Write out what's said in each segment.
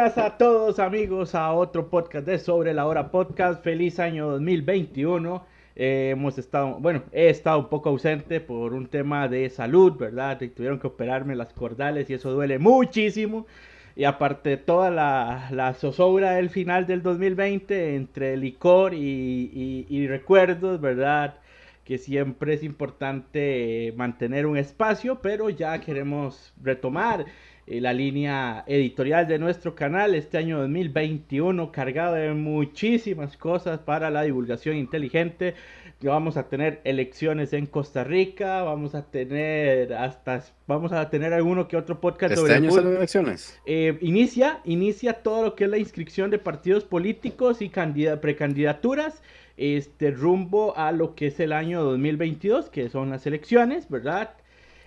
Bienvenidas a todos amigos a otro podcast de Sobre la Hora Podcast. Feliz año 2021. He estado un poco ausente por un tema de salud, ¿verdad? Tuvieron que operarme las cordales y eso duele muchísimo. Y aparte toda la zozobra del final del 2020 entre licor y recuerdos, ¿verdad? Que siempre es importante mantener un espacio, pero ya queremos retomar la línea editorial de nuestro canal este año 2021 cargado de muchísimas cosas para la divulgación inteligente. Vamos a tener elecciones en Costa Rica, vamos a tener alguno que otro podcast Este sobre el año fútbol. salen elecciones. Inicia todo lo que es la inscripción de partidos políticos y precandidaturas rumbo a lo que es el año 2022, que son las elecciones, ¿verdad?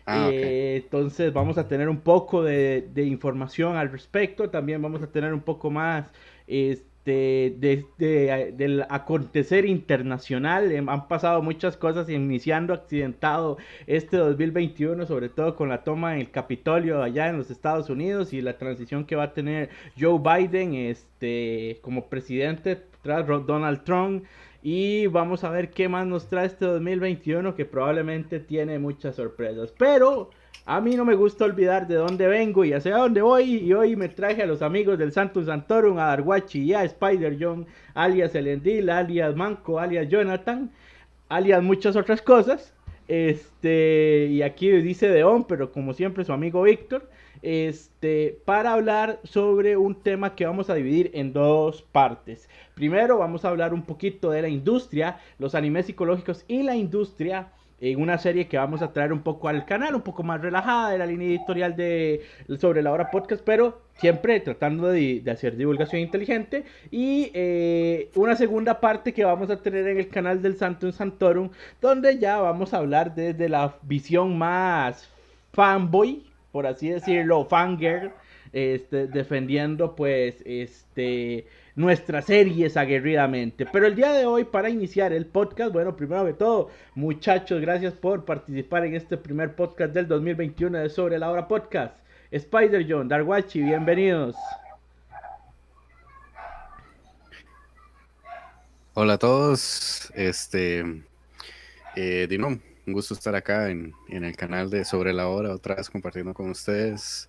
Ah, ok. Entonces vamos a tener un poco de información al respecto, también vamos a tener un poco más del acontecer internacional. Han pasado muchas cosas iniciando accidentado este 2021, sobre todo con la toma en el Capitolio allá en los Estados Unidos y la transición que va a tener Joe Biden como presidente tras Donald Trump. Y vamos a ver qué más nos trae este 2021, que probablemente tiene muchas sorpresas. Pero a mí no me gusta olvidar de dónde vengo y hacia dónde voy. Y hoy me traje a los amigos del Santum Santorum, a Darguachi y a Spider John, alias Elendil, alias Manco, alias Jonathan, alias muchas otras cosas. Y aquí dice Deón, pero como siempre su amigo Víctor, para hablar sobre un tema que vamos a dividir en dos partes. Primero vamos a hablar un poquito de la industria, los animes psicológicos y la industria, en una serie que vamos a traer un poco al canal, un poco más relajada de la línea editorial de Sobre la Hora Podcast, pero siempre tratando de hacer divulgación inteligente. Y una segunda parte que vamos a tener en el canal del Santum Santorum, donde ya vamos a hablar desde la visión más fanboy, por así decirlo, fangirl, defendiendo pues nuestras series aguerridamente. Pero el día de hoy, para iniciar el podcast, bueno, primero que todo, muchachos, gracias por participar en este primer podcast del 2021 de Sobre la Hora Podcast. Spider John, Darwachi, bienvenidos. Hola a todos. Dino, un gusto estar acá en el canal de Sobre la Hora, otra vez compartiendo con ustedes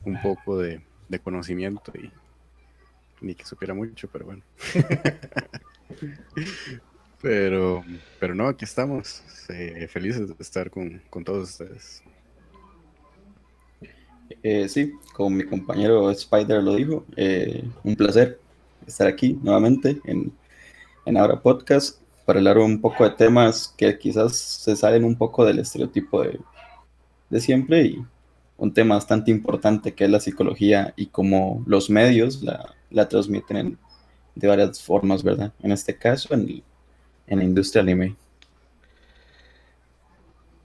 un poco de conocimiento y ni que supiera mucho, pero bueno. Pero, pero no, aquí estamos, felices de estar con todos ustedes. Sí, como mi compañero Spider lo dijo, un placer estar aquí nuevamente en Ahora Podcast para hablar un poco de temas que quizás se salen un poco del estereotipo de siempre y un tema bastante importante que es la psicología y cómo los medios la transmiten de varias formas, ¿verdad? En este caso, en la industria anime.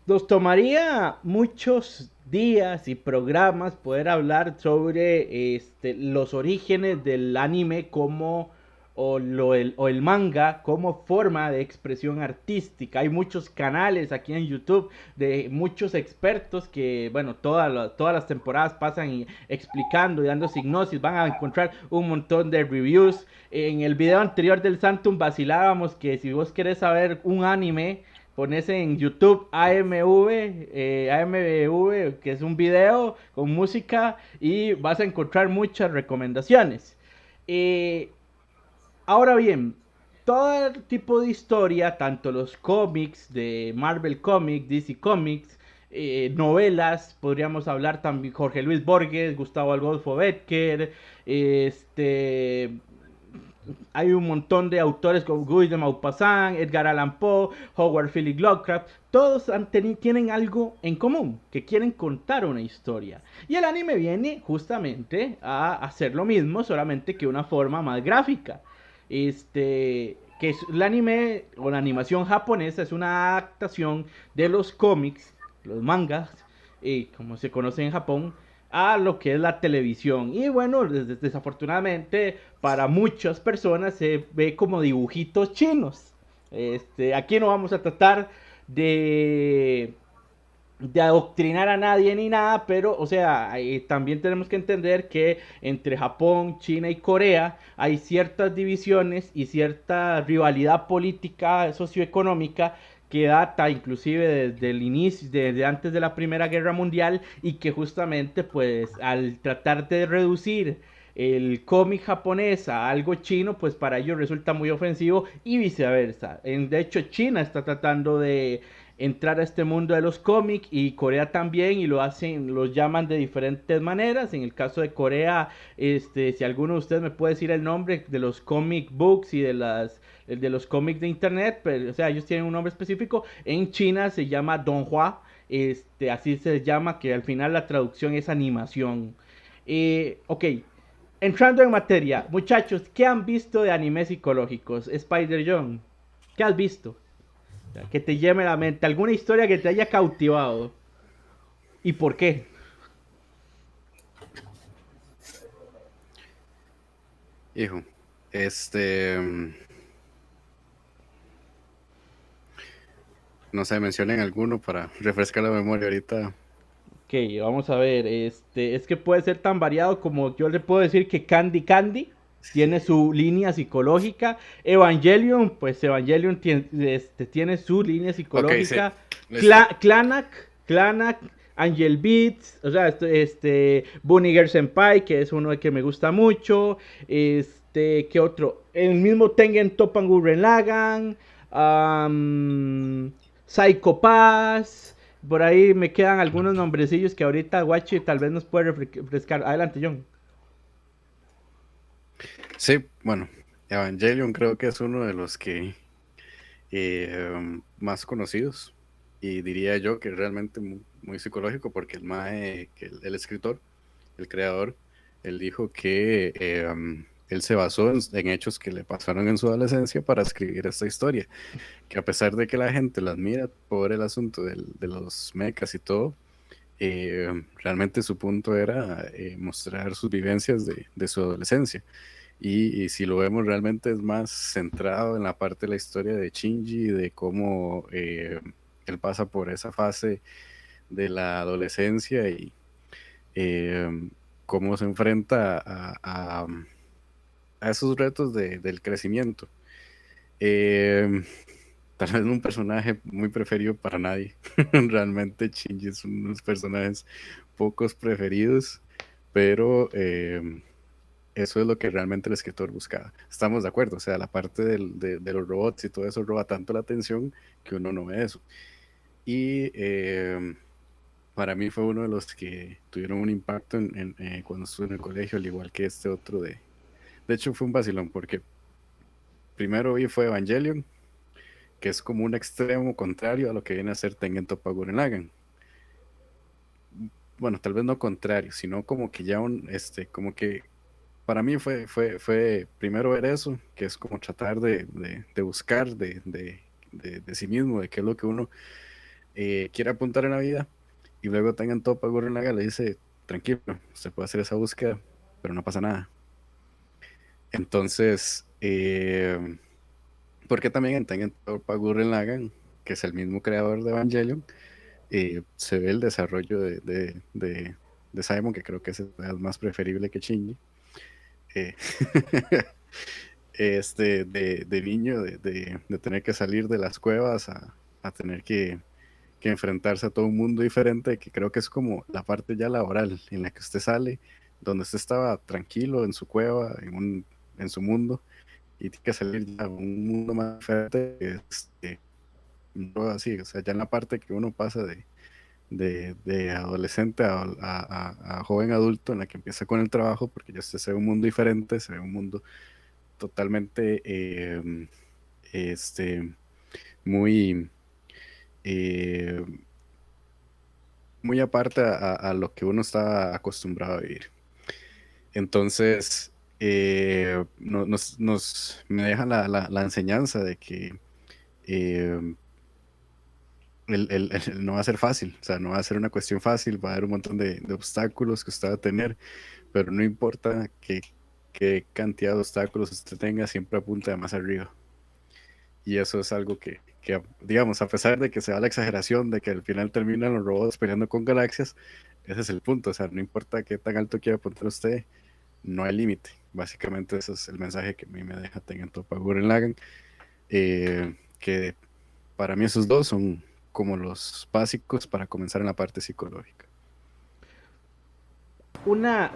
Nos tomaría muchos días y programas poder hablar sobre los orígenes del anime o el manga como forma de expresión artística. Hay muchos canales aquí en YouTube de muchos expertos que, bueno, todas las temporadas pasan explicando y dando signosis. Van a encontrar un montón de reviews. En el video anterior del Santum vacilábamos que si vos querés saber un anime, pones en YouTube AMV, que es un video con música, y vas a encontrar muchas recomendaciones. Eh, Ahora bien, todo tipo de historia, tanto los cómics de Marvel Comics, DC Comics, novelas, podríamos hablar también Jorge Luis Borges, Gustavo Adolfo Bécquer, este hay un montón de autores como Guy de Maupassant, Edgar Allan Poe, Howard Phillips Lovecraft. Todos tienen algo en común, que quieren contar una historia. Y el anime viene justamente a hacer lo mismo, solamente que de una forma más gráfica. Que es el anime o la animación japonesa es una adaptación de los cómics, los mangas, como se conoce en Japón, a lo que es la televisión. Y bueno, desafortunadamente para muchas personas se ve como dibujitos chinos. Aquí no vamos a tratar de de adoctrinar a nadie ni nada, pero, o sea, también tenemos que entender que entre Japón, China y Corea hay ciertas divisiones y cierta rivalidad política, socioeconómica, que data inclusive desde el inicio, desde antes de la Primera Guerra Mundial, y que justamente, pues, al tratar de reducir el cómic japonés a algo chino, pues para ellos resulta muy ofensivo y viceversa. De hecho, China está tratando de entrar a este mundo de los cómics y Corea también, y lo hacen, los llaman de diferentes maneras. En el caso de Corea, si alguno de ustedes me puede decir el nombre de los comic books y de los cómics de internet, pero, o sea, ellos tienen un nombre específico. En China se llama Donghua, así se llama, que al final la traducción es animación. Ok, entrando en materia, muchachos, ¿qué han visto de animes psicológicos? Spider-John, ¿qué has visto? Que te lleve la mente, alguna historia que te haya cautivado. ¿Y por qué? Hijo, este, no sé, mencionen alguno para refrescar la memoria ahorita. Ok, vamos a ver. Es que puede ser tan variado como yo le puedo decir que Candy Candy tiene su línea psicológica. Evangelion, pues Evangelion tiene su línea Ok, sí, psicológica. listo. Clanak, Angel Beats, o sea, Bunny Girl Senpai, que es uno que me gusta mucho. ¿Qué otro? El mismo Tengen Toppan Gurren Lagann. Psycho Pass. Por ahí me quedan algunos nombrecillos que ahorita Guachi tal vez nos puede refrescar. Adelante, John. Sí, bueno, Evangelion creo que es uno de los que más conocidos y diría yo que realmente muy, muy psicológico porque el mae, que el escritor, el creador, él dijo que él se basó en hechos que le pasaron en su adolescencia para escribir esta historia, que a pesar de que la gente la admira por el asunto de los mechas y todo, realmente su punto era mostrar sus vivencias de su adolescencia. Y si lo vemos realmente es más centrado en la parte de la historia de Shinji, de cómo él pasa por esa fase de la adolescencia y eh, cómo se enfrenta a esos retos del crecimiento. Eh, Tal vez no un personaje muy preferido para nadie. Realmente Shinji es uno de los personajes pocos preferidos, pero eso es lo que realmente el escritor buscaba. Estamos de acuerdo, o sea, la parte de los robots y todo eso roba tanto la atención que uno no ve eso. Y para mí fue uno de los que tuvieron un impacto cuando estuve en el colegio, al igual que este otro De hecho, fue un vacilón, porque primero vi fue Evangelion, que es como un extremo contrario a lo que viene a ser Tengen Toppa Gurren Lagann. Bueno, tal vez no contrario, sino como que ya como que para mí fue primero ver eso, que es como tratar de buscar de sí mismo, de qué es lo que uno quiere apuntar en la vida, y luego tengan todo para Gurren Lagann le dice, tranquilo, usted puede hacer esa búsqueda, pero no pasa nada. Entonces, porque también en Tengen Toppa Gurren Lagann, que es el mismo creador de Evangelion, se ve el desarrollo de Simon, que creo que es el más preferible que Shinji. Eh, de niño, de tener que salir de las cuevas a tener que enfrentarse a todo un mundo diferente, que creo que es como la parte ya laboral en la que usted sale, donde usted estaba tranquilo en su cueva, en su mundo, y tiene que salir ya a un mundo más diferente, no así, o sea, ya en la parte que uno pasa de adolescente a joven adulto, en la que empieza con el trabajo, porque ya usted se ve un mundo diferente, se ve un mundo totalmente este, muy, eh, muy aparte a lo que uno está acostumbrado a vivir. Entonces, me deja la enseñanza de que eh, no va a ser fácil, o sea, no va a ser una cuestión fácil, va a haber un montón de obstáculos que usted va a tener, pero no importa qué cantidad de obstáculos usted tenga, siempre apunta de más arriba. y eso es algo que, digamos, a pesar de que se da la exageración de que al final terminan los robots peleando con galaxias, ese es el punto, o sea, no importa qué tan alto quiera apuntar usted, no hay límite. Básicamente ese es el mensaje que a mí me deja Tengen Toppa Gurren Lagann, que para mí esos dos son como los básicos para comenzar en la parte psicológica. Una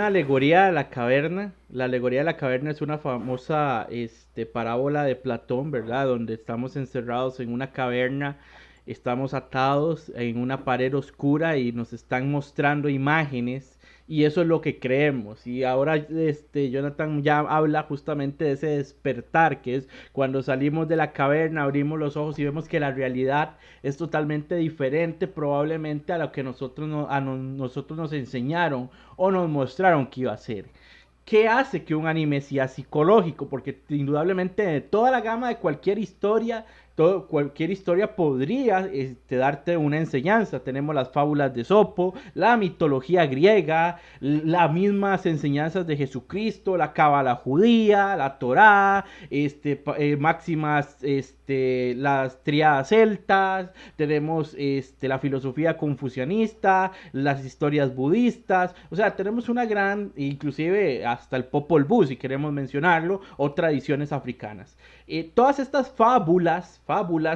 alegoría de la caverna. La alegoría de la caverna es una famosa parábola de Platón, ¿verdad? Donde estamos encerrados en una caverna, estamos atados en una pared oscura y nos están mostrando imágenes y eso es lo que creemos. Y ahora Jonathan ya habla justamente de ese despertar, que es cuando salimos de la caverna, abrimos los ojos y vemos que la realidad es totalmente diferente probablemente a lo que nosotros nos enseñaron o nos mostraron que iba a ser. ¿Qué hace que un anime sea psicológico? Porque indudablemente toda la gama de cualquier historia podría darte una enseñanza. Tenemos las fábulas de Sopo, la mitología griega, las mismas enseñanzas de Jesucristo, la cábala judía, la Torá, máximas, las triadas celtas, tenemos la filosofía confucianista, las historias budistas, o sea, tenemos una gran, inclusive hasta el Popol Vuh, si queremos mencionarlo, o tradiciones africanas. Todas estas fábulas,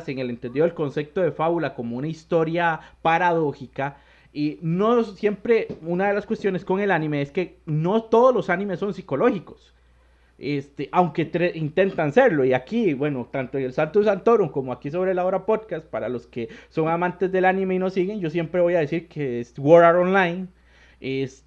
en el entendido del concepto de fábula como una historia paradójica, y no siempre, una de las cuestiones con el anime es que no todos los animes son psicológicos. Aunque intentan serlo. Y aquí, bueno, tanto en el Salto Santorum como aquí sobre la hora podcast, para los que son amantes del anime y nos siguen, yo siempre voy a decir que es Sword Art Online. Es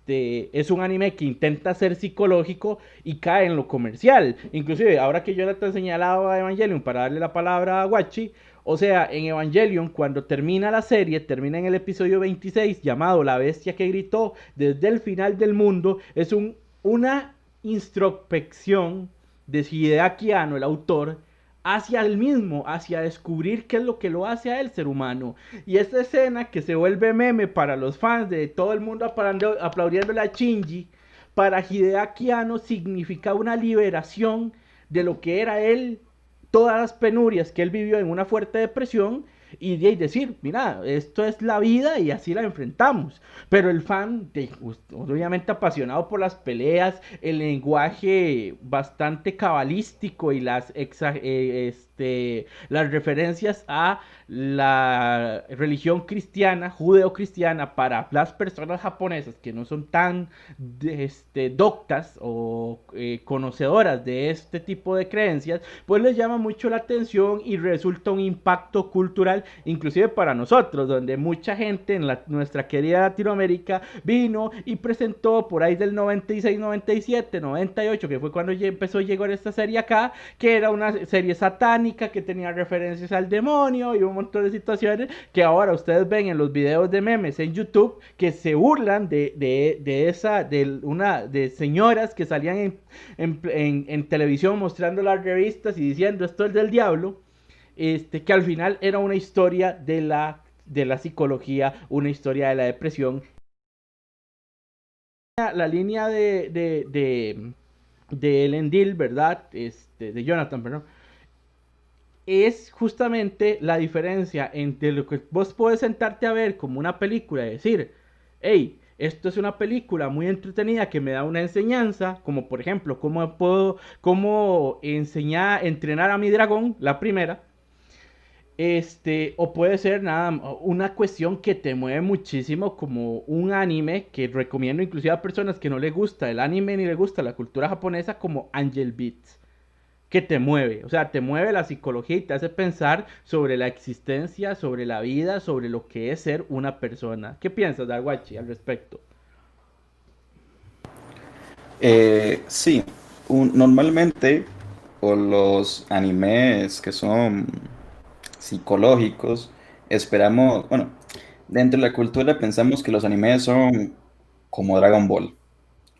un anime que intenta ser psicológico y cae en lo comercial. Inclusive, ahora que yo te he señalado a Evangelion para darle la palabra a Guachi, o sea, en Evangelion, cuando termina la serie, termina en el episodio 26, llamado La Bestia que Gritó, desde el final del mundo, es una introspección de Hideaki Anno, el autor, hacia el mismo, hacia descubrir qué es lo que lo hace a él ser humano. Y esta escena que se vuelve meme para los fans de todo el mundo aplaudiéndole a Shinji, para Hideaki Anno significa una liberación de lo que era él, todas las penurias que él vivió en una fuerte depresión y de decir, mira, esto es la vida y así la enfrentamos. Pero el fan, obviamente apasionado por las peleas, el lenguaje bastante cabalístico y las referencias a la religión cristiana, judeo-cristiana, para las personas japonesas que no son tan doctas o conocedoras de este tipo de creencias, pues les llama mucho la atención y resulta un impacto cultural, inclusive para nosotros, donde mucha gente en nuestra querida Latinoamérica vino y presentó por ahí del 96, 97, 98, que fue cuando ya empezó a llegar esta serie acá, que era una serie satánica, que tenía referencias al demonio y un montón de situaciones que ahora ustedes ven en los videos de memes en YouTube, que se burlan de señoras que salían en televisión mostrando las revistas y diciendo esto es del diablo, que al final era una historia de la psicología, una historia de la depresión. La línea de Elendil, ¿verdad? De Jonathan, perdón, es justamente la diferencia entre lo que vos puedes sentarte a ver como una película y decir, hey, esto es una película muy entretenida que me da una enseñanza, como por ejemplo, cómo entrenar a mi dragón, la primera. O puede ser nada, una cuestión que te mueve muchísimo, como un anime que recomiendo inclusive a personas que no les gusta el anime ni les gusta la cultura japonesa, como Angel Beats, que te mueve, o sea, te mueve la psicología y te hace pensar sobre la existencia, sobre la vida, sobre lo que es ser una persona. ¿Qué piensas, Darwachi, al respecto? Sí, normalmente por los animes que son psicológicos, esperamos, bueno, dentro de la cultura pensamos que los animes son como Dragon Ball,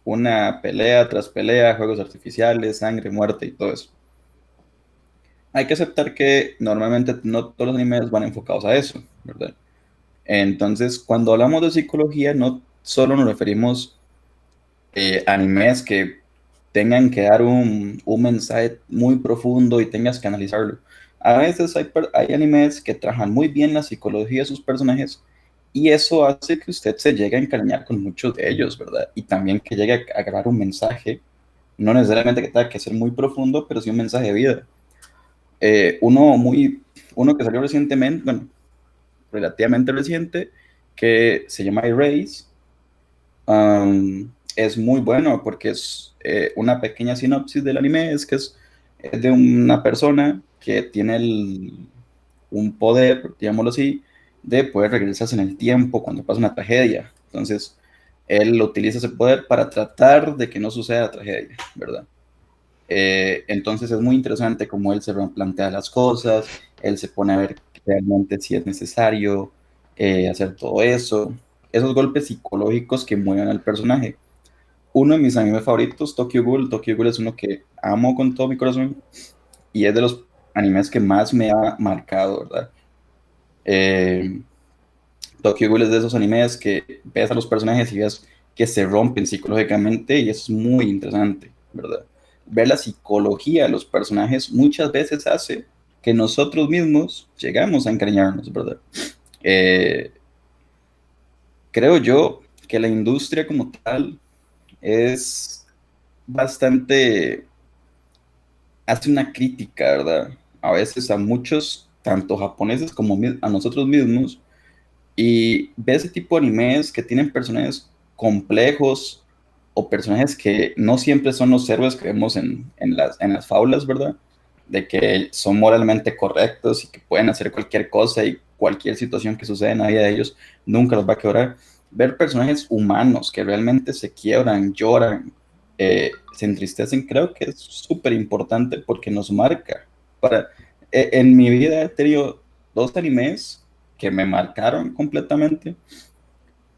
una pelea tras pelea, juegos artificiales, sangre, muerte y todo eso. Hay que aceptar que normalmente no todos los animes van enfocados a eso, ¿verdad? Entonces, cuando hablamos de psicología, no solo nos referimos a animes que tengan que dar un mensaje muy profundo y tengas que analizarlo. A veces hay animes que trabajan muy bien la psicología de sus personajes y eso hace que usted se llegue a encariñar con muchos de ellos, ¿verdad? Y también que llegue a agarrar un mensaje, no necesariamente que tenga que ser muy profundo, pero sí un mensaje de vida. Eh, uno, muy, uno que salió recientemente, bueno, relativamente reciente, que se llama Erase. Es muy bueno porque es una pequeña sinopsis del anime, es que es de una persona que tiene un poder, digámoslo así, de poder regresarse en el tiempo cuando pasa una tragedia. Entonces, él utiliza ese poder para tratar de que no suceda la tragedia, ¿verdad? Entonces es muy interesante cómo él se plantea las cosas, él se pone a ver realmente si es necesario hacer todo eso, esos golpes psicológicos que mueven al personaje. Uno de mis animes favoritos, Tokyo Ghoul. Tokyo Ghoul es uno que amo con todo mi corazón y es de los animes que más me ha marcado, ¿verdad? Eh, Tokyo Ghoul es de esos animes que ves a los personajes y ves que se rompen psicológicamente y eso es muy interesante, ¿verdad? Ver la psicología de los personajes muchas veces hace que nosotros mismos llegamos a encariñarnos, ¿verdad? Eh, Creo yo que la industria como tal es bastante, hace una crítica, ¿verdad? A veces a muchos, tanto japoneses como a nosotros mismos, y ve ese tipo de animes que tienen personajes complejos o personajes que no siempre son los héroes que vemos en las fábulas, ¿verdad? De que son moralmente correctos y que pueden hacer cualquier cosa y cualquier situación que suceda en la vida de ellos nunca los va a quebrar. Ver personajes humanos que realmente se quiebran, lloran, se entristecen, creo que es súper importante porque nos marca. Para, en mi vida he tenido dos animes que me marcaron completamente.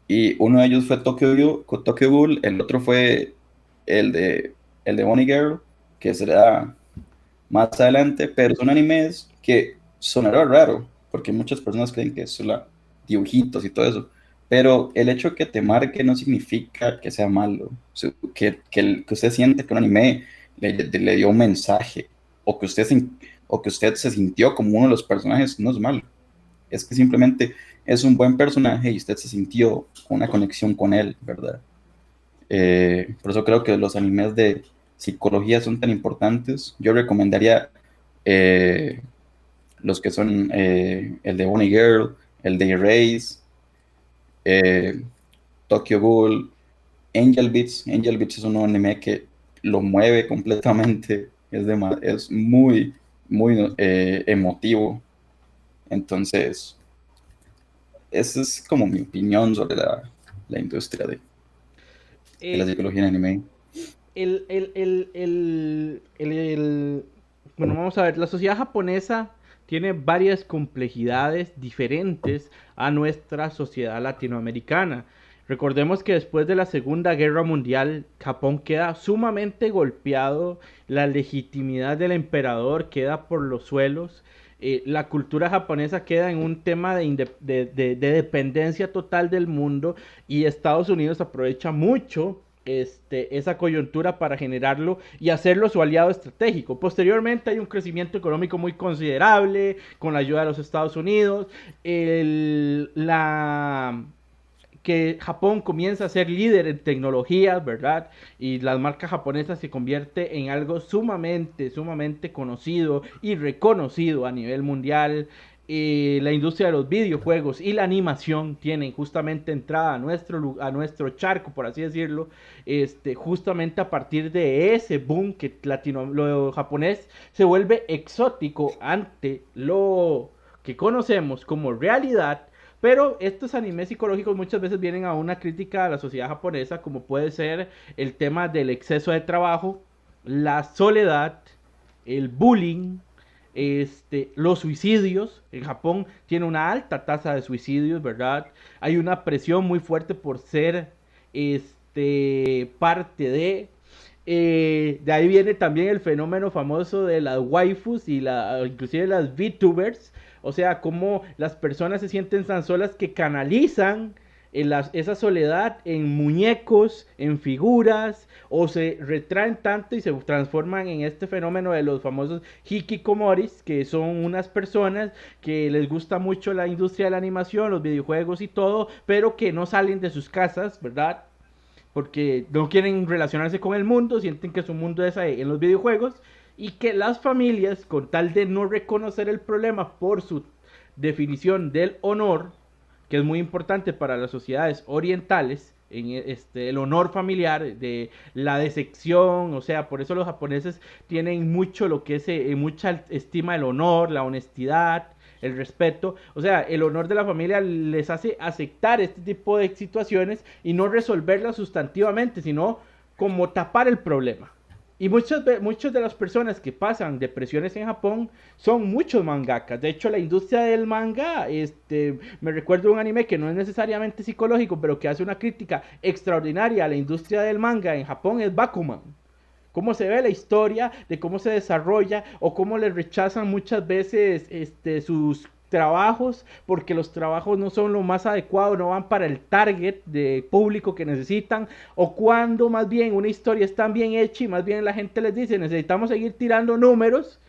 Y uno de ellos fue Tokyo Ghoul, el otro fue el de, el de Bonnie Girl, que será más adelante, pero son animes que sonará raro, porque muchas personas creen que es solo dibujitos y todo eso. Pero el hecho de que te marque no significa que sea malo. O sea, que usted siente que un anime le dio un mensaje, o que o que usted se sintió como uno de los personajes, no es malo. Es que simplemente es un buen personaje y usted se sintió una conexión con él, ¿verdad? Por eso creo que los animes de psicología son tan importantes. Yo recomendaría eh, los que son el de Bonnie Girl, el de Erase, eh, Tokyo Ghoul, Angel Beats. Angel Beats es un anime que lo mueve completamente, es muy, muy emotivo. Entonces, esa es como mi opinión sobre la industria de la Eh, psicología en anime. el, el, el, el, el- el- bueno, vamos a ver, la sociedad japonesa tiene varias complejidades diferentes a nuestra sociedad latinoamericana. Recordemos que después de la Segunda Guerra Mundial, Japón queda sumamente golpeado, la legitimidad del emperador queda por los suelos, la cultura japonesa queda en un tema de dependencia total del mundo y Estados Unidos aprovecha mucho esa coyuntura para generarlo y hacerlo su aliado estratégico. Posteriormente hay un crecimiento económico muy considerable con la ayuda de los Estados Unidos. Que Japón comienza a ser líder en tecnologías, ¿verdad? Y las marcas japonesas se convierte en algo sumamente conocido y reconocido a nivel mundial. La industria de los videojuegos y la animación tienen justamente entrada a nuestro charco, por así decirlo, justamente a partir de ese boom que lo japonés se vuelve exótico ante lo que conocemos como realidad, pero estos animes psicológicos muchas veces vienen a una crítica a la sociedad japonesa, como puede ser el tema del exceso de trabajo, la soledad, el bullying, los suicidios. En Japón tiene una alta tasa de suicidios, ¿verdad? Hay una presión muy fuerte por ser parte de ahí viene también el fenómeno famoso de las waifus y inclusive las VTubers, o sea, cómo las personas se sienten tan solas que canalizan esa soledad en muñecos, en figuras, o se retraen tanto y se transforman en este fenómeno de los famosos hikikomoris, que son unas personas que les gusta mucho la industria de la animación, los videojuegos y todo, pero que no salen de sus casas, ¿verdad? Porque no quieren relacionarse con el mundo, sienten que su mundo es ahí, en los videojuegos, y que las familias, con tal de no reconocer el problema por su definición del honor, que es muy importante para las sociedades orientales, en el honor familiar, de la decepción, o sea, por eso los japoneses tienen mucho lo que es, mucha estima del honor, la honestidad, el respeto, o sea, el honor de la familia les hace aceptar este tipo de situaciones y no resolverlas sustantivamente, sino como tapar el problema. Y muchas de las personas que pasan depresiones en Japón son muchos mangakas. De hecho, la industria del manga, me recuerdo un anime que no es necesariamente psicológico, pero que hace una crítica extraordinaria a la industria del manga en Japón, es Bakuman. Cómo se ve la historia, de cómo se desarrolla, o cómo le rechazan muchas veces sus trabajos, porque los trabajos no son lo más adecuado, no van para el target de público que necesitan, o cuando más bien una historia está bien hecha y más bien la gente les dice, necesitamos seguir tirando números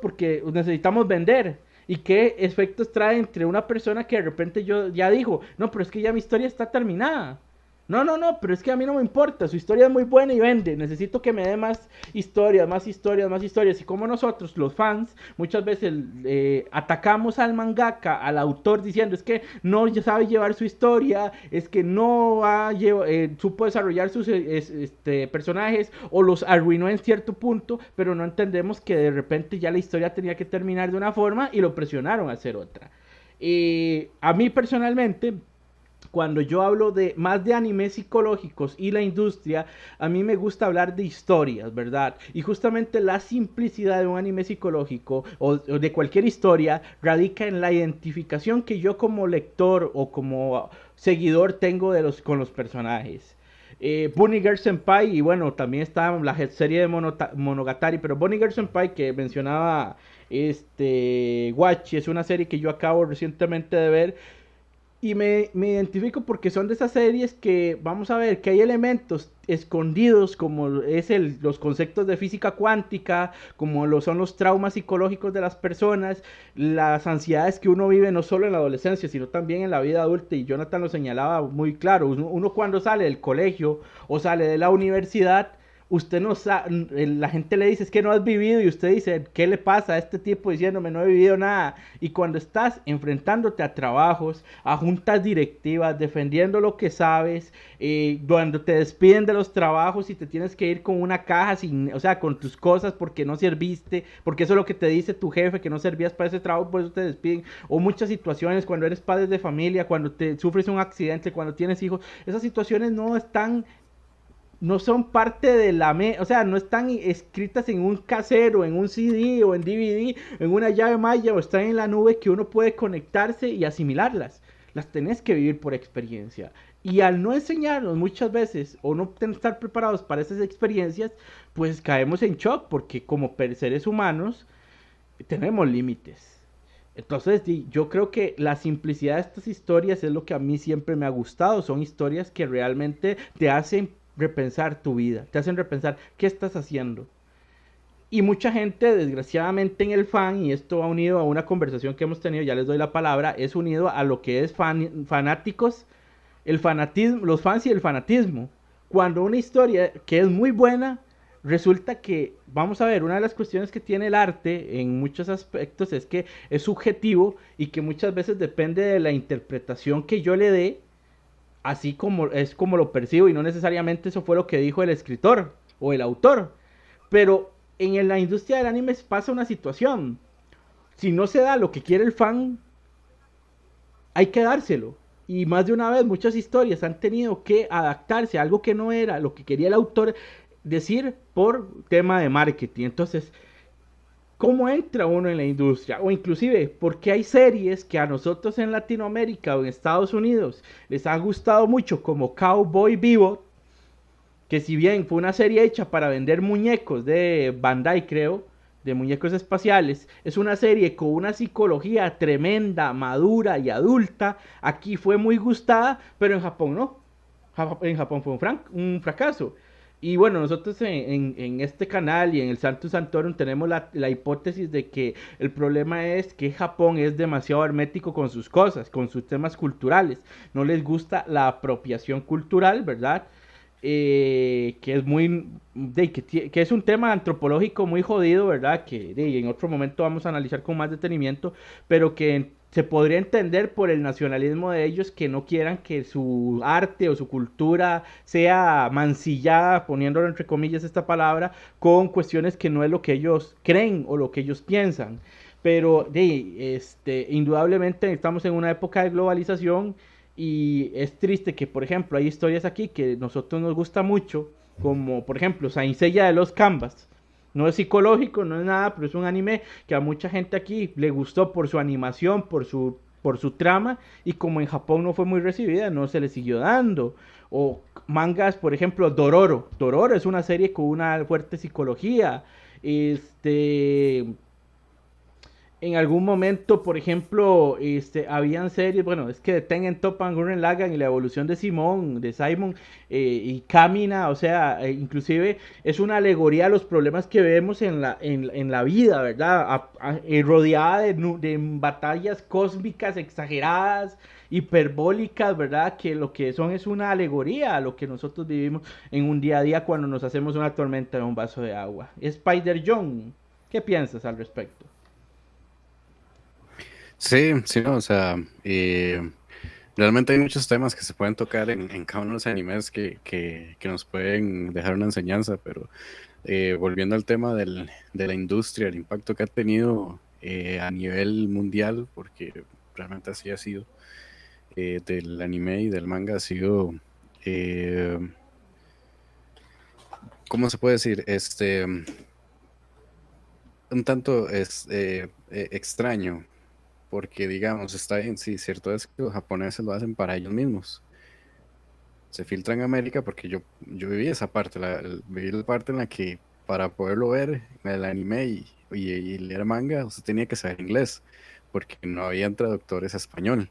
porque necesitamos vender. ¿Y qué efectos trae entre una persona que de repente yo ya dijo, no, pero es que ya mi historia está terminada? No, pero es que a mí no me importa, su historia es muy buena y vende, necesito que me dé más historias, más historias, más historias. Y como nosotros, los fans, muchas veces atacamos al mangaka, al autor, diciendo es que no sabe llevar su historia, es que no supo desarrollar sus personajes o los arruinó en cierto punto, pero no entendemos que de repente ya la historia tenía que terminar de una forma y lo presionaron a hacer otra. A mí personalmente, cuando yo hablo de más de animes psicológicos y la industria, a mí me gusta hablar de historias, ¿verdad? Y justamente la simplicidad de un anime psicológico o de cualquier historia radica en la identificación que yo como lector o como seguidor tengo con los personajes. Bunny Girl Senpai, y bueno, también está la serie de Monogatari, pero Bunny Girl Senpai que mencionaba Wachi, es una serie que yo acabo recientemente de ver. Y me identifico porque son de esas series que, vamos a ver, que hay elementos escondidos como es los conceptos de física cuántica, como son los traumas psicológicos de las personas, las ansiedades que uno vive no solo en la adolescencia, sino también en la vida adulta. Y Jonathan lo señalaba muy claro, uno cuando sale del colegio o sale de la universidad, usted no sabe, la gente le dice es que no has vivido y usted dice, ¿qué le pasa a este tipo diciéndome no he vivido nada? Y cuando estás enfrentándote a trabajos, a juntas directivas, defendiendo lo que sabes, cuando te despiden de los trabajos y te tienes que ir con una caja o sea, con tus cosas porque no serviste, porque eso es lo que te dice tu jefe, que no servías para ese trabajo, por eso te despiden, o muchas situaciones cuando eres padre de familia, cuando te sufres un accidente, cuando tienes hijos, esas situaciones no son parte de o sea, no están escritas en un casero, en un CD o en DVD, en una llave maya o están en la nube que uno puede conectarse y asimilarlas. Las tenés que vivir por experiencia. Y al no enseñarnos muchas veces o no estar preparados para esas experiencias, pues caemos en shock porque como seres humanos tenemos límites. Entonces, yo creo que la simplicidad de estas historias es lo que a mí siempre me ha gustado. Son historias que realmente te hacen repensar tu vida, te hacen repensar qué estás haciendo. Y mucha gente, desgraciadamente en el fan, y esto va unido a una conversación que hemos tenido, ya les doy la palabra, es unido a lo que es fanáticos, el fanatismo, los fans y el fanatismo. Cuando una historia que es muy buena, resulta que, vamos a ver, una de las cuestiones que tiene el arte en muchos aspectos es que es subjetivo y que muchas veces depende de la interpretación que yo le dé, así como es como lo percibo y no necesariamente eso fue lo que dijo el escritor o el autor. Pero en la industria del anime pasa una situación. Si no se da lo que quiere el fan, hay que dárselo. Y más de una vez muchas historias han tenido que adaptarse a algo que no era lo que quería el autor decir por tema de marketing. Entonces, ¿cómo entra uno en la industria? O inclusive, ¿por qué hay series que a nosotros en Latinoamérica o en Estados Unidos les ha gustado mucho, como Cowboy Bebop, que si bien fue una serie hecha para vender muñecos de Bandai, creo, de muñecos espaciales, es una serie con una psicología tremenda, madura y adulta. Aquí fue muy gustada, pero en Japón no. En Japón fue un fracaso. Y bueno, nosotros en este canal y en el Santo Santorum tenemos la hipótesis de que el problema es que Japón es demasiado hermético con sus cosas, con sus temas culturales. No les gusta la apropiación cultural, ¿verdad? Que es muy, que es un tema antropológico muy jodido, ¿verdad? Que en otro momento vamos a analizar con más detenimiento, pero que se podría entender por el nacionalismo de ellos que no quieran que su arte o su cultura sea mancillada, poniéndolo entre comillas esta palabra, con cuestiones que no es lo que ellos creen o lo que ellos piensan. Pero indudablemente estamos en una época de globalización y es triste que, por ejemplo, hay historias aquí que a nosotros nos gusta mucho, como por ejemplo Saint Seiya de los Canvas. No es psicológico, no es nada, pero es un anime que a mucha gente aquí le gustó por su animación, por su trama, y como en Japón no fue muy recibida, no se le siguió dando. O mangas, por ejemplo, Dororo. Dororo es una serie con una fuerte psicología. Este, en algún momento, por ejemplo, habían series, bueno, es que de Tengen Toppan, Gurren Lagann y la evolución de Simon y Kamina, o sea, inclusive es una alegoría a los problemas que vemos en la vida, ¿verdad? Rodeada de batallas cósmicas exageradas, hiperbólicas, ¿verdad? Que lo que son es una alegoría a lo que nosotros vivimos en un día a día cuando nos hacemos una tormenta en un vaso de agua. Spider-John, ¿qué piensas al respecto? Sí, sí, no, o sea, realmente hay muchos temas que se pueden tocar en cada uno de los animes que nos pueden dejar una enseñanza, pero volviendo al tema de la industria, el impacto que ha tenido a nivel mundial, porque realmente así ha sido, del anime y del manga ha sido, eh, ¿cómo se puede decir? Un tanto extraño, porque digamos, está bien, sí, cierto es que los japoneses lo hacen para ellos mismos. Se filtra en América porque yo viví esa parte, viví la parte en la que para poderlo ver el anime y leer manga, usted tenía que saber inglés, porque no habían traductores a español.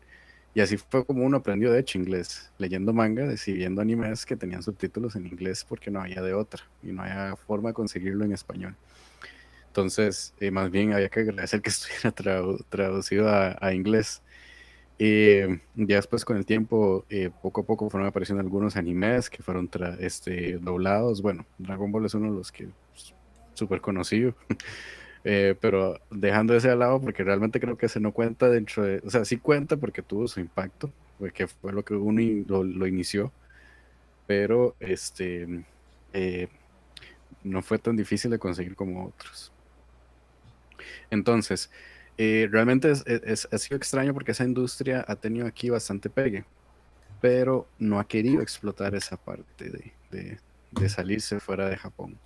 Y así fue como uno aprendió de hecho inglés, leyendo manga y viendo animes que tenían subtítulos en inglés porque no había de otra y no había forma de conseguirlo en español. Entonces, más bien había que agradecer que estuviera traducido a inglés. Ya después con el tiempo, poco a poco fueron apareciendo algunos animes que fueron doblados. Bueno, Dragon Ball es uno de los que es súper conocido, pero dejando ese de lado porque realmente creo que se no cuenta dentro de, o sea, sí cuenta porque tuvo su impacto, porque fue lo que lo inició, pero eh, no fue tan difícil de conseguir como otros. Entonces, realmente ha sido extraño porque esa industria ha tenido aquí bastante pegue, pero no ha querido explotar esa parte de salirse fuera de Japón.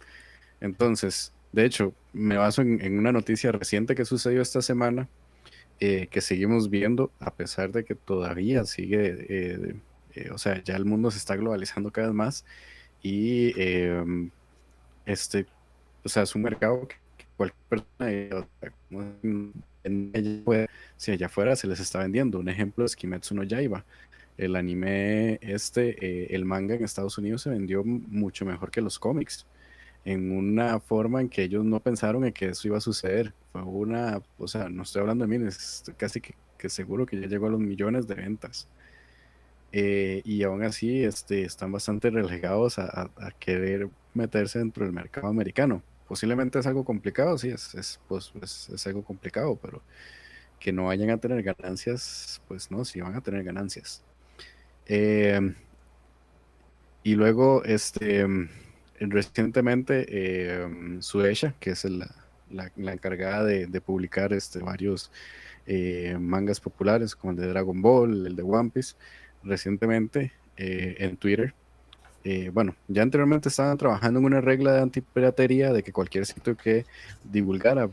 Entonces, de hecho, me baso en una noticia reciente que sucedió esta semana, que seguimos viendo, a pesar de que todavía sigue, o sea, ya el mundo se está globalizando cada vez más y este, o sea, es un mercado que cualquier persona, si allá afuera se les está vendiendo. Un ejemplo es Kimetsu no Yaiba. El anime, el manga en Estados Unidos se vendió mucho mejor que los cómics, en una forma en que ellos no pensaron en que eso iba a suceder. Fue una, o sea, no estoy hablando de miles, estoy casi que seguro que ya llegó a los millones de ventas. Y aún así están bastante relegados a querer meterse dentro del mercado americano. Posiblemente es algo complicado, sí, es algo complicado, pero que no vayan a tener ganancias, pues no, sí van a tener ganancias. Eh, y luego, recientemente, Sueisha, que es la encargada de publicar varios mangas populares, como el de Dragon Ball, el de One Piece, recientemente en Twitter. Bueno, ya anteriormente estaban trabajando en una regla de antipiratería de que cualquier sitio que divulgara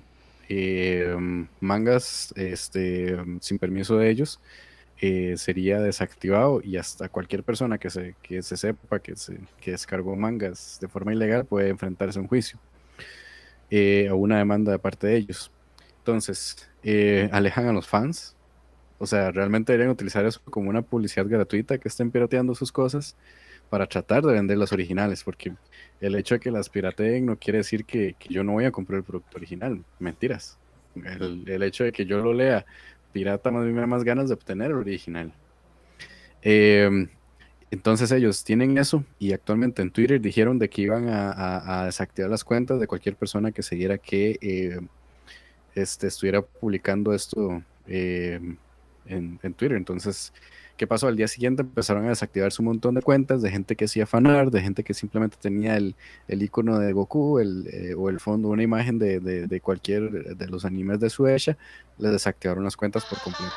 mangas sin permiso de ellos sería desactivado, y hasta cualquier persona que se sepa que descargó mangas de forma ilegal puede enfrentarse a un juicio. a una demanda de parte de ellos. Entonces, alejan a los fans. O sea, realmente deberían utilizar eso como una publicidad gratuita, que estén pirateando sus cosas para tratar de vender las originales, porque el hecho de que las pirateen no quiere decir que yo no voy a comprar el producto original. Mentiras. El hecho de que yo lo lea pirata más bien me da más ganas de obtener el original. Eh, entonces ellos tienen eso y actualmente en Twitter dijeron de que iban a desactivar las cuentas de cualquier persona que siguiera que estuviera publicando esto en Twitter. Entonces, ¿qué pasó? Al día siguiente empezaron a desactivarse un montón de cuentas de gente que hacía fanart, de gente que simplemente tenía el icono de Goku o el fondo, una imagen de cualquier de los animes de Shueisha, les desactivaron las cuentas por completo.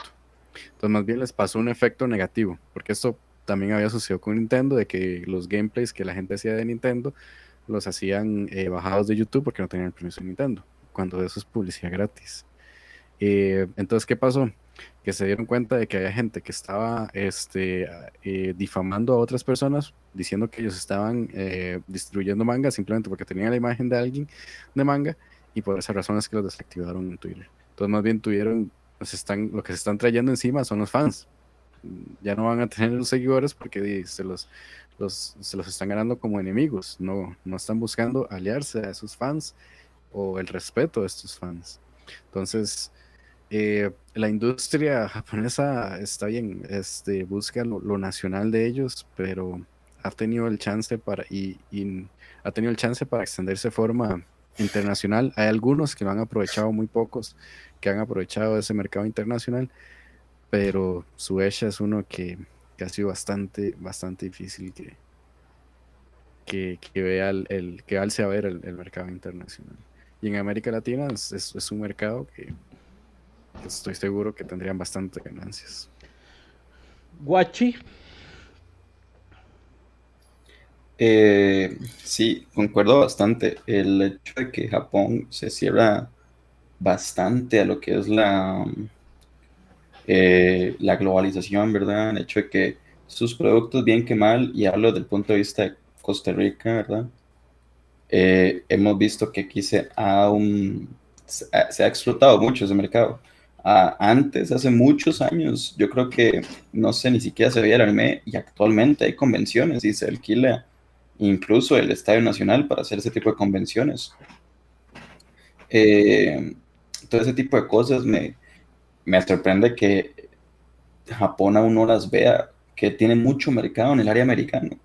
Entonces, más bien les pasó un efecto negativo, porque esto también había sucedido con Nintendo, de que los gameplays que la gente hacía de Nintendo los hacían bajados de YouTube porque no tenían el permiso de Nintendo, cuando eso es publicidad gratis. Entonces, ¿qué pasó? Que se dieron cuenta de que había gente que estaba difamando a otras personas, diciendo que ellos estaban distribuyendo manga simplemente porque tenían la imagen de alguien de manga, y por esa razón es que los desactivaron en Twitter. Entonces, más bien lo que se están trayendo encima son los fans. Ya no van a tener los seguidores porque se los están ganando como enemigos. No están buscando aliarse a esos fans o el respeto de estos fans. Entonces, la industria japonesa está bien, busca lo nacional de ellos, pero ha tenido el chance y ha tenido el chance para extenderse de forma internacional. Hay algunos que lo han aprovechado, muy pocos que han aprovechado ese mercado internacional, pero Suecia es uno que ha sido bastante difícil que vea que alce a ver el mercado internacional. Y en América Latina es un mercado que estoy seguro que tendrían bastante ganancias. Guachi. Sí, concuerdo bastante. El hecho de que Japón se cierra bastante a lo que es la globalización, ¿verdad? El hecho de que sus productos, bien que mal, y hablo desde el punto de vista de Costa Rica, ¿verdad? Hemos visto que aquí se ha explotado mucho ese mercado. Antes, hace muchos años, yo creo que no sé, ni siquiera se veía el anime, y actualmente hay convenciones y se alquila incluso el Estadio Nacional para hacer ese tipo de convenciones. Eh, Todo ese tipo de cosas me sorprende que Japón aún no las vea, que tiene mucho mercado en el área americana.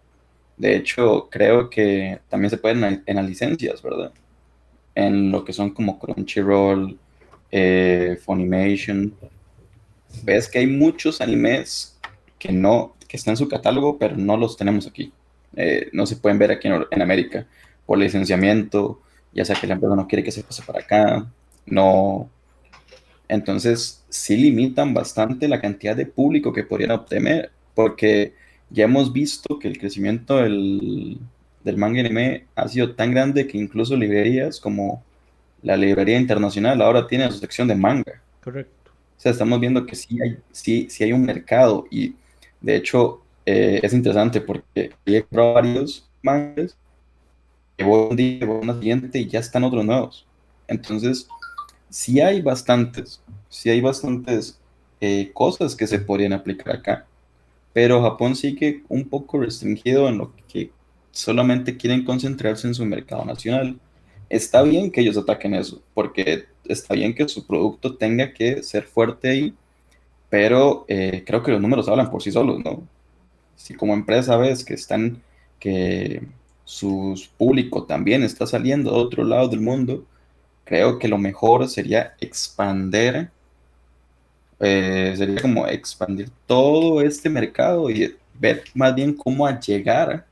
De hecho, creo que también se pueden en las licencias, ¿verdad? En lo que son como Crunchyroll, Funimation. Ves que hay muchos animes que están en su catálogo, pero no los tenemos aquí. No se pueden ver aquí en América por licenciamiento, ya sea que la empresa no quiere que se pase para acá, no. Entonces, sí limitan bastante la cantidad de público que podrían obtener, porque ya hemos visto que el crecimiento del manga anime ha sido tan grande que incluso librerías como la librería internacional ahora tiene su sección de manga. Correcto. O sea, estamos viendo que sí hay un mercado, y de hecho es interesante porque he probado varios mangas, que voy un día, voy una siguiente y ya están otros nuevos. Entonces, sí hay bastantes cosas que se podrían aplicar acá, pero Japón sigue un poco restringido en lo que solamente quieren concentrarse en su mercado nacional. Está bien que ellos ataquen eso, porque está bien que su producto tenga que ser fuerte ahí, pero creo que los números hablan por sí solos, ¿no? Si como empresa ves que su público también está saliendo de otro lado del mundo, creo que lo mejor sería como expandir todo este mercado y ver más bien cómo llegar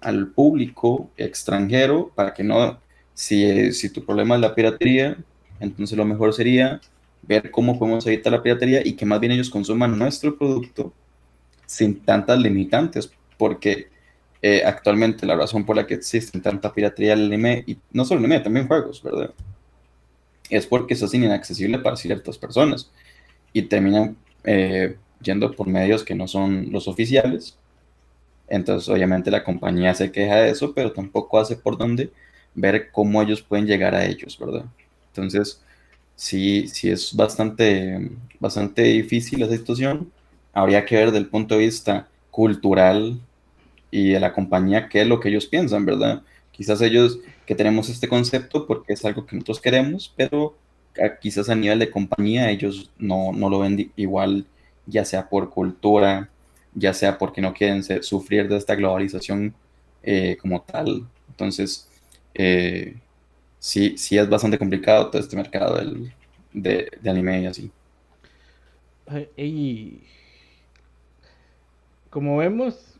al público extranjero para que no, si tu problema es la piratería, entonces lo mejor sería ver cómo podemos evitar la piratería y que más bien ellos consuman nuestro producto sin tantas limitantes, porque actualmente la razón por la que existen tanta piratería del anime, y no solo anime, también juegos, ¿verdad? Es porque eso es inaccesible para ciertas personas y terminan yendo por medios que no son los oficiales. Entonces, obviamente, la compañía se queja de eso, pero tampoco hace por dónde ver cómo ellos pueden llegar a ellos, ¿verdad? Entonces, sí es bastante difícil la situación. Habría que ver desde el punto de vista cultural y de la compañía qué es lo que ellos piensan, ¿verdad? Quizás ellos que tenemos este concepto porque es algo que nosotros queremos, pero quizás a nivel de compañía ellos no lo ven igual, ya sea por cultura, ya sea porque no quieren sufrir de esta globalización como tal. Entonces, eh, sí es bastante complicado todo este mercado de anime y así. Y como vemos,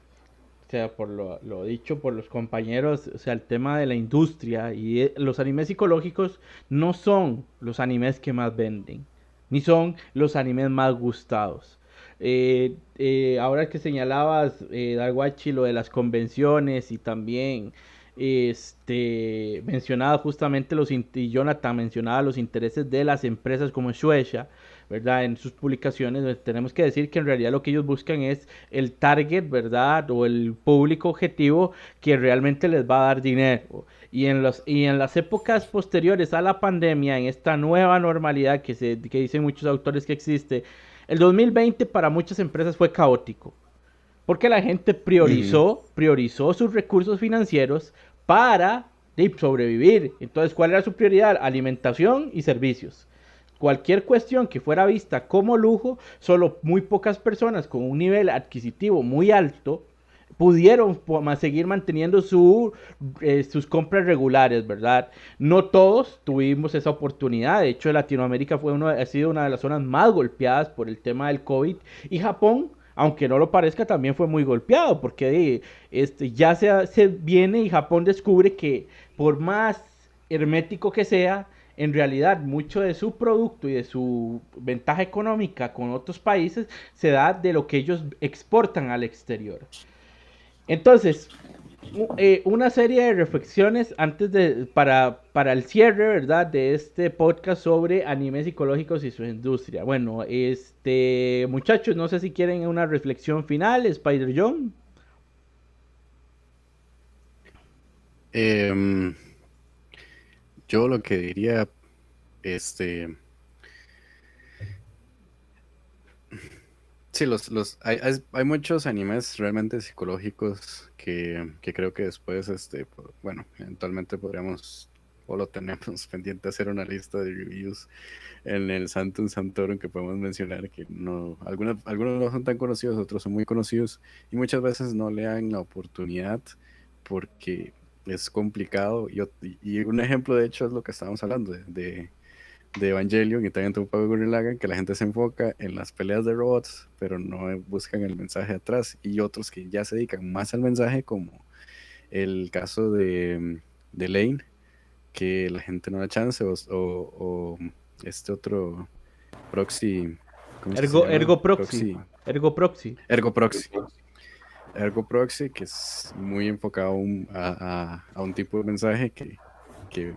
o sea, por lo dicho por los compañeros, o sea, el tema de la industria y los animes psicológicos no son los animes que más venden, ni son los animes más gustados. Ahora que señalabas, Darwachi, lo de las convenciones y también mencionaba justamente y Jonathan mencionaba los intereses de las empresas como Shueisha, ¿verdad? En sus publicaciones, tenemos que decir que en realidad lo que ellos buscan es el target, ¿verdad? O el público objetivo que realmente les va a dar dinero. Y en las épocas posteriores a la pandemia, en esta nueva normalidad que dicen muchos autores que existe, el 2020 para muchas empresas fue caótico. Porque la gente Ujú. priorizó sus recursos financieros para sobrevivir. Entonces, ¿cuál era su prioridad? Alimentación y servicios. Cualquier cuestión que fuera vista como lujo, solo muy pocas personas con un nivel adquisitivo muy alto pudieron seguir manteniendo sus compras regulares, ¿verdad? No todos tuvimos esa oportunidad. De hecho, Latinoamérica ha sido una de las zonas más golpeadas por el tema del COVID. Y Japón, aunque no lo parezca, también fue muy golpeado, porque ya se viene y Japón descubre que por más hermético que sea, en realidad mucho de su producto y de su ventaja económica con otros países se da de lo que ellos exportan al exterior. Entonces, una serie de reflexiones para el cierre, ¿verdad? De este podcast sobre animes psicológicos y su industria. Bueno, muchachos, no sé si quieren una reflexión final, Spider John. Em, yo lo que diría, este, sí, hay muchos animes realmente psicológicos que creo que después, bueno, eventualmente podríamos, o lo tenemos pendiente hacer una lista de reviews en el Santum Santorum que podemos mencionar que no, algunos no son tan conocidos, otros son muy conocidos y muchas veces no le dan la oportunidad porque es complicado y un ejemplo de hecho es lo que estábamos hablando de Evangelion y también un poco de Gurren Lagann, que la gente se enfoca en las peleas de robots, pero no buscan el mensaje atrás, y otros que ya se dedican más al mensaje, como el caso de Lane, que la gente no da chance, o este otro Proxy, ¿cómo es que se Ergo, llama? Ergo Proxy. Ergo Proxy. Ergo Proxy. Ergo Proxy, que es muy enfocado a un tipo de mensaje que, que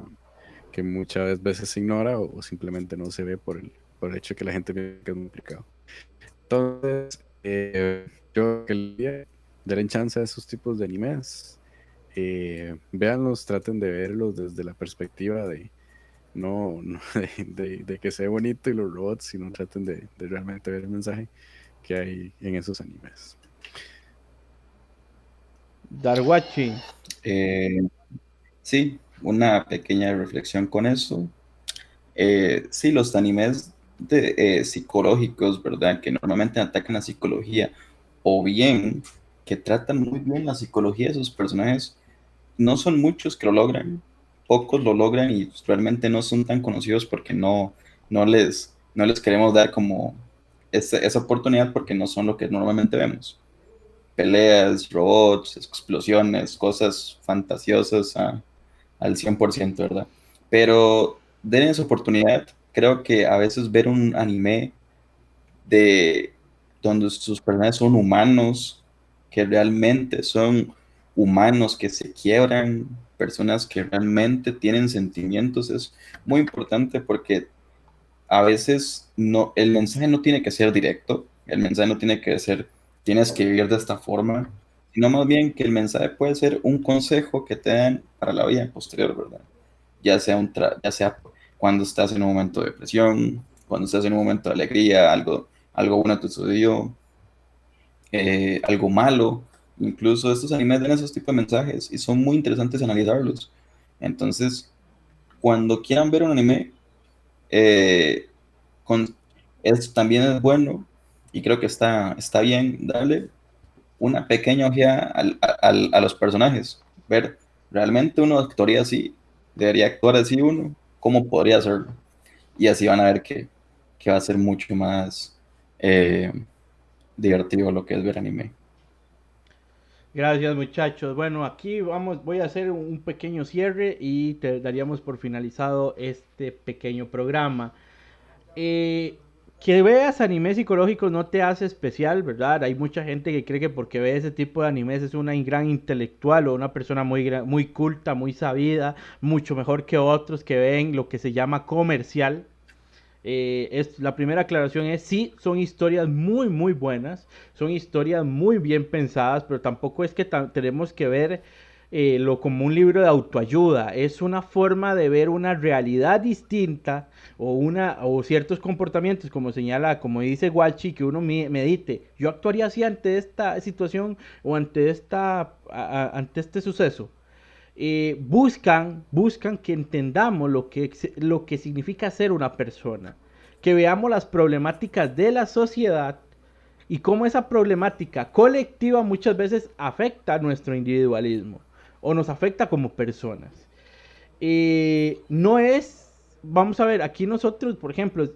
muchas veces se ignora o simplemente no se ve por el hecho de que la gente ve que es muy complicado. Entonces, yo que el día den chance a esos tipos de animes, véanlos, traten de verlos desde la perspectiva de no de que sea bonito y los robots, sino traten de realmente ver el mensaje que hay en esos animes. Darwachi. Eh, sí, una pequeña reflexión con eso. Sí, los animes psicológicos, ¿verdad? Que normalmente atacan la psicología, o bien que tratan muy bien la psicología de sus personajes, no son muchos que lo logran, pocos lo logran y realmente no son tan conocidos porque no les queremos dar como esa oportunidad porque no son lo que normalmente vemos. Peleas, robots, explosiones, cosas fantasiosas al 100%, ¿verdad? Pero denle esa oportunidad. Creo que a veces ver un anime de donde sus personajes son humanos, que realmente son humanos, que se quiebran, personas que realmente tienen sentimientos, es muy importante porque a veces no, el mensaje no tiene que ser directo, el mensaje no tiene que ser, tienes que vivir de esta forma, sino más bien que el mensaje puede ser un consejo que te den para la vida posterior, ¿verdad? Ya sea cuando estás en un momento de depresión, cuando estás en un momento de alegría, algo bueno te sucedió, algo malo. Incluso estos animes dan esos tipos de mensajes y son muy interesantes analizarlos. Entonces, cuando quieran ver un anime, eh, con, también es bueno y creo que está bien darle una pequeña ojeada a los personajes, ver, realmente uno actuaría así, debería actuar así uno, cómo podría hacerlo. Y así van a ver que va a ser mucho más eh, divertido lo que es ver anime. Gracias muchachos. Bueno, aquí voy a hacer un pequeño cierre y te daríamos por finalizado este pequeño programa. Eh, que veas animes psicológicos no te hace especial, ¿verdad? Hay mucha gente que cree que porque ve ese tipo de animes es una gran intelectual o una persona muy culta, muy sabida, mucho mejor que otros que ven lo que se llama comercial. La primera aclaración es, sí, son historias muy buenas, son historias muy bien pensadas, pero tampoco es que tenemos que ver lo como un libro de autoayuda, es una forma de ver una realidad distinta o ciertos comportamientos, como señala, como dice Guachi, que uno medite, yo actuaría así ante esta situación o ante este suceso. Buscan que entendamos lo que significa ser una persona, que veamos las problemáticas de la sociedad y cómo esa problemática colectiva muchas veces afecta a nuestro individualismo o nos afecta como personas. No es, vamos a ver, aquí nosotros, por ejemplo,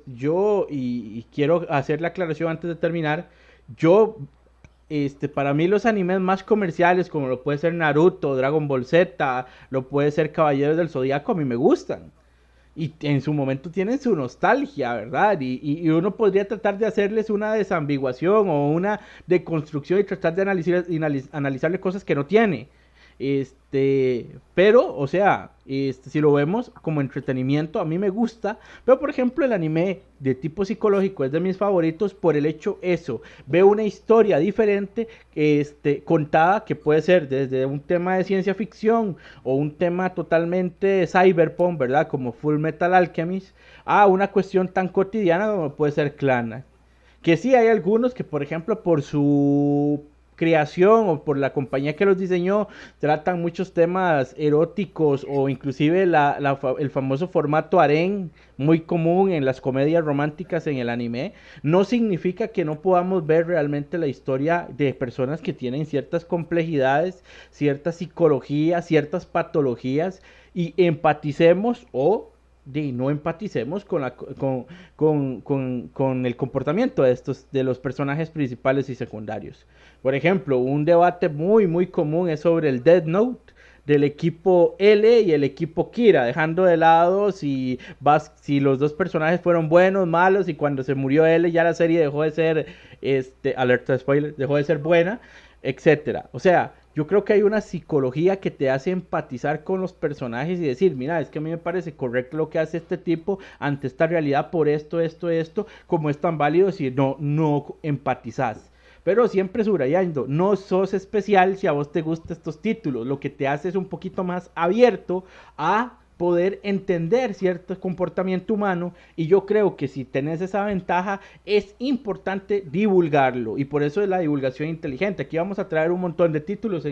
y quiero hacer la aclaración antes de terminar, yo para mí los animes más comerciales, como lo puede ser Naruto, Dragon Ball Z, lo puede ser Caballeros del Zodiaco, a mí me gustan. Y en su momento tienen su nostalgia, ¿verdad? Y uno podría tratar de hacerles una desambiguación o una deconstrucción y tratar de analizarle cosas que no tiene. Pero, o sea, si lo vemos como entretenimiento, a mí me gusta. Pero, por ejemplo, el anime de tipo psicológico es de mis favoritos por el hecho eso. Veo una historia diferente, contada, que puede ser desde un tema de ciencia ficción o un tema totalmente cyberpunk, ¿verdad? Como Full Metal Alchemist, a una cuestión tan cotidiana como puede ser Clannad. Que sí hay algunos que, por ejemplo, por su creación o por la compañía que los diseñó, tratan muchos temas eróticos o inclusive el famoso formato harén, muy común en las comedias románticas en el anime. No significa que no podamos ver realmente la historia de personas que tienen ciertas complejidades, cierta psicología, ciertas patologías y empaticemos o no empaticemos con el comportamiento de los personajes principales y secundarios. Por ejemplo, un debate muy común es sobre el Death Note del equipo L y el equipo Kira, dejando de lado si los dos personajes fueron buenos, malos, y cuando se murió L ya la serie dejó de ser, alerta de spoiler, dejó de ser buena, etcétera. O sea, yo creo que hay una psicología que te hace empatizar con los personajes y decir, mira, es que a mí me parece correcto lo que hace este tipo ante esta realidad por esto, como es tan válido si no empatizás. Pero siempre subrayando, no sos especial si a vos te gustan estos títulos. Lo que te hace es un poquito más abierto a poder entender cierto comportamiento humano, y yo creo que si tenés esa ventaja es importante divulgarlo, y por eso es la divulgación inteligente. Aquí vamos a traer un montón de títulos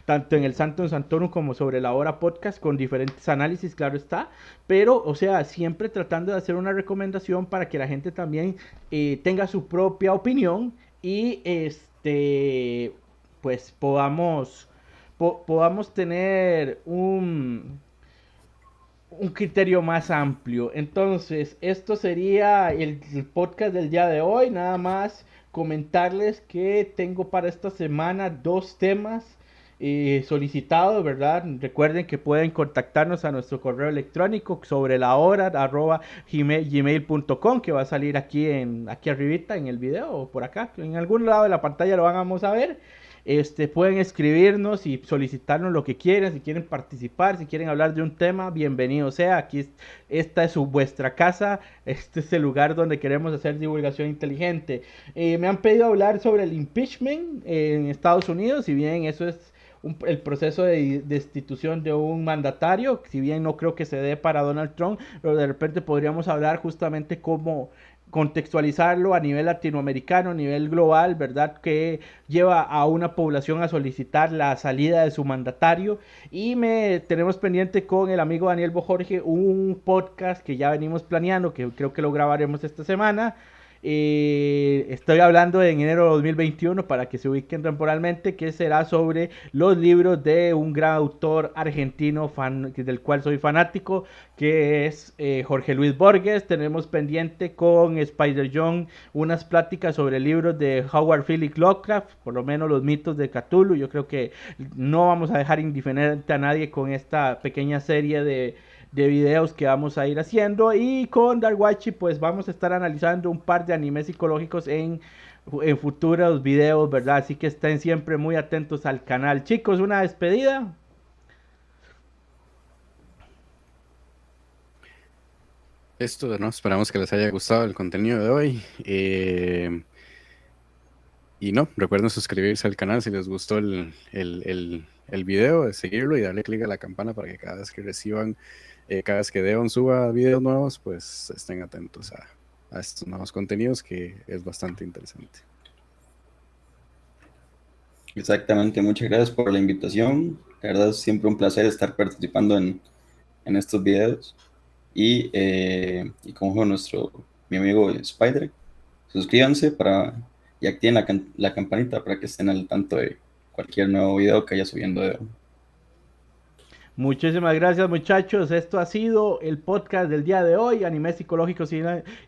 tanto en el Santo en Santorum como sobre la hora podcast con diferentes análisis, claro está, pero o sea, siempre tratando de hacer una recomendación para que la gente también tenga su propia opinión y pues podamos tener un criterio más amplio. Entonces, esto sería el podcast del día de hoy. Nada más comentarles que tengo para esta semana dos temas solicitados, ¿verdad? Recuerden que pueden contactarnos a nuestro correo electrónico sobre la hora arroba gmail.com, que va a salir aquí arribita en el video o por acá, en algún lado de la pantalla lo vamos a ver. Pueden escribirnos y solicitarnos lo que quieran, si quieren participar, si quieren hablar de un tema, bienvenido sea. Aquí esta es vuestra casa, este es el lugar donde queremos hacer divulgación inteligente. Me han pedido hablar sobre el impeachment en Estados Unidos, si bien eso es el proceso de destitución de un mandatario, si bien no creo que se dé para Donald Trump, pero de repente podríamos hablar justamente cómo contextualizarlo a nivel latinoamericano, a nivel global, ¿verdad? Que lleva a una población a solicitar la salida de su mandatario. Y tenemos pendiente con el amigo Daniel Bojorge un podcast que ya venimos planeando, que creo que lo grabaremos esta semana. Estoy hablando en enero de 2021 para que se ubiquen temporalmente, que será sobre los libros de un gran autor argentino del cual soy fanático, que es Jorge Luis Borges. Tenemos pendiente con Spider John unas pláticas sobre libros de Howard Phillips Lovecraft, por lo menos los mitos de Cthulhu. Yo creo que no vamos a dejar indiferente a nadie con esta pequeña serie de videos que vamos a ir haciendo, y con Darkwachi pues vamos a estar analizando un par de animes psicológicos en futuros videos, ¿verdad? Así que estén siempre muy atentos al canal. Chicos, una despedida. Esto, ¿no? Esperamos que les haya gustado el contenido de hoy. Y no, recuerden suscribirse al canal si les gustó el video, de seguirlo y darle clic a la campana para que cada vez que reciban, cada vez que Deon suba videos nuevos, pues estén atentos a estos nuevos contenidos, que es bastante interesante. Exactamente, muchas gracias por la invitación. La verdad es siempre un placer estar participando en estos videos. Y como dijo mi amigo Spider, suscríbanse y activen la campanita para que estén al tanto de cualquier nuevo video que haya subiendo de. Muchísimas gracias, muchachos. Esto ha sido el podcast del día de hoy, Animes Psicológicos y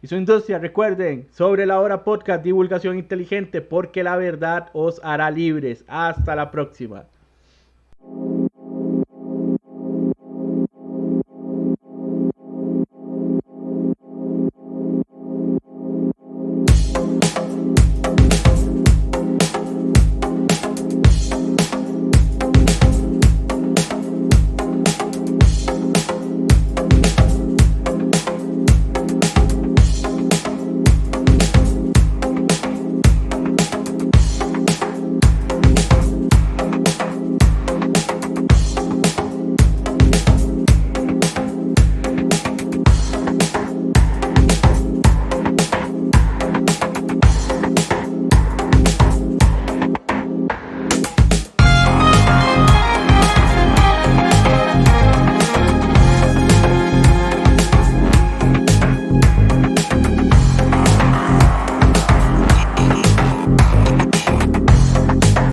su Industria. Recuerden, Sobre la Hora Podcast, divulgación inteligente, porque la verdad os hará libres. Hasta la próxima.